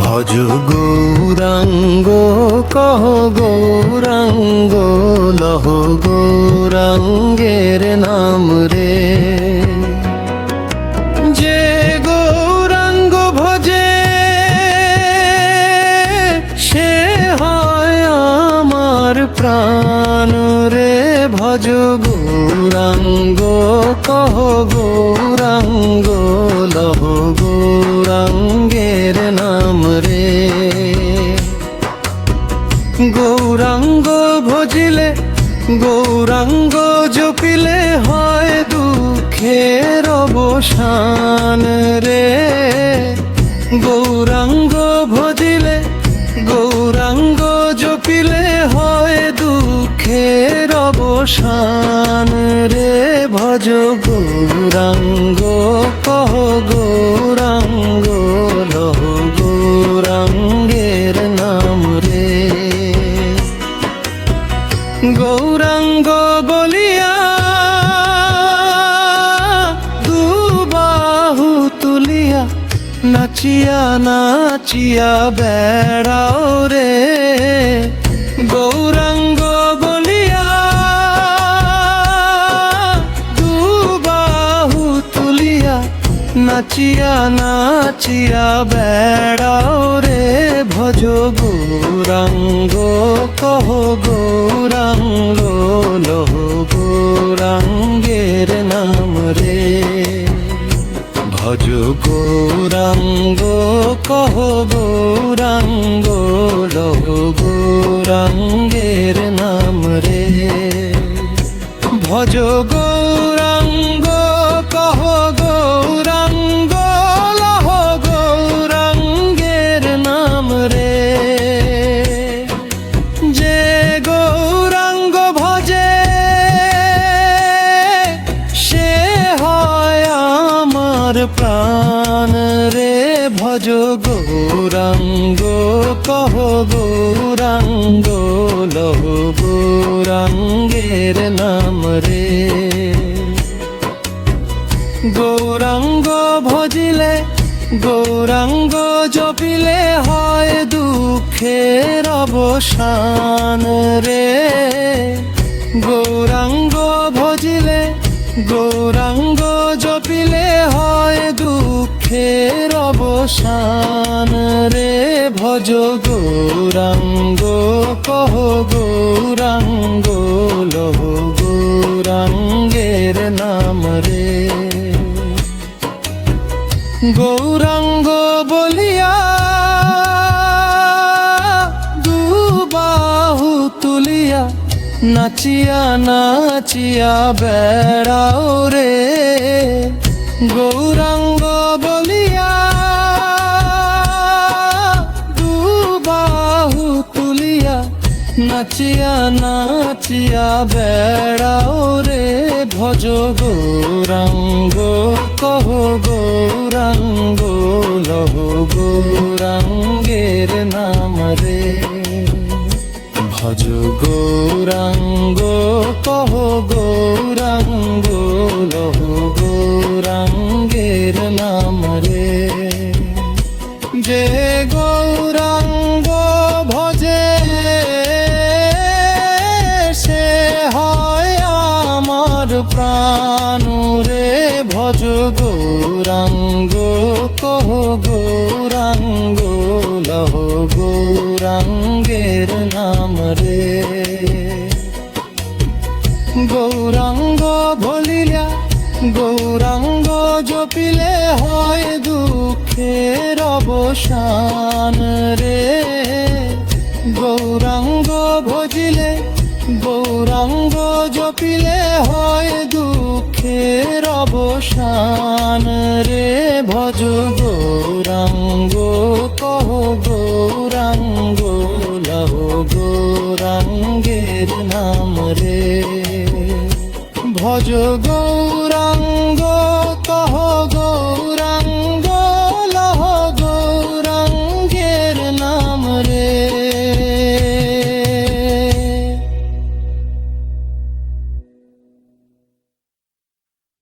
ভজ গৌরাঙ্গ কহ গৌরাঙ্গ লহ গৌরাঙ্গের নাম রে। যে গৌরাঙ্গ ভজে সে হয় আমার প্রাণ রে। ভজ গৌরাঙ্গ কহ গৌরাঙ্গ লহ গৌরাঙ্গের নাম রে। গৌরাঙ্গ ভজিলে গৌরাঙ্গ জপিলে হয় দুঃখের অবসান রে। গৌরাঙ্গ ভজিলে গৌরাঙ্গ জপিলে হয় দুঃখের অবসান রে। ভজ গৌরাঙ্গ কহ গৌরাঙ্গ লহ গৌরাঙ্গের নাম রে। গৌরাঙ্গ বলিয়া দুবাহু তুলিয়া নাচিয়া নাচিয়া বেড়াও রে। গৌরাঙ্গ বলিয়া দুবাহু তুলিয়া নাচিয়া নাচিয়া বেড়াও রে। ভজ গৌরাঙ্গ কহ গৌরাঙ্গ লহ গৌরাঙ্গের নাম রে। ভজ গৌরাঙ্গ কহ গৌরাঙ্গ লহ গৌরাঙ্গের নাম রে। ভজ গৌরাঙ্গ কহ গৌরাঙ্গ লহ গৌরাঙ্গের নাম রে। যে গৌরাঙ্গ ভজে সে হয় আমার প্রাণ রে। ভজ গৌরাঙ্গ কহ গৌরাঙ্গ লহ গৌরাঙ্গের নাম রে। গৌরাঙ্গ ভজিলে গৌরাঙ্গ জপিলে হয় দুঃখের অবসান রে। গৌরাঙ্গ ভজিলে গৌরাঙ্গ জপিলে হয় দুঃখের অবসান রে। ভজ গৌরাঙ্গ কহ গৌরাঙ্গ লহ গৌরাঙ্গের নাম রে। গৌরাঙ্গ বলিয়া দুবাহু তুলিয়া নাচিয়া নাচিয়া বেড়াও রে। গৌরাঙ্গ বলিয়া দুবাহু তুলিয়া নাচিয়া নাচিয়া বেড়াও রে। ভজ গৌরাঙ্গ কহ গৌরাঙ্গ লহ গৌরাঙ্গের নাম রে। ভজ গৌরাঙ্গ কহ গৌরাঙ্গ লহ গৌরাঙ্গের নাম রে। যে গৌরাঙ্গ ভজে সে হয় আমার প্রাণ রে। ভজ গৌরাঙ্গ কহ গৌরাঙ্গ লহ গৌরাঙ্গের নাম রে। গৌরাঙ্গ ভলিলা গৌরাঙ্গ জপিলে হয় দুঃখের অবসান রে। গৌরাঙ্গ ভজিলে গৌরাঙ্গ জপিলে হয় দুঃখের অবসান রে।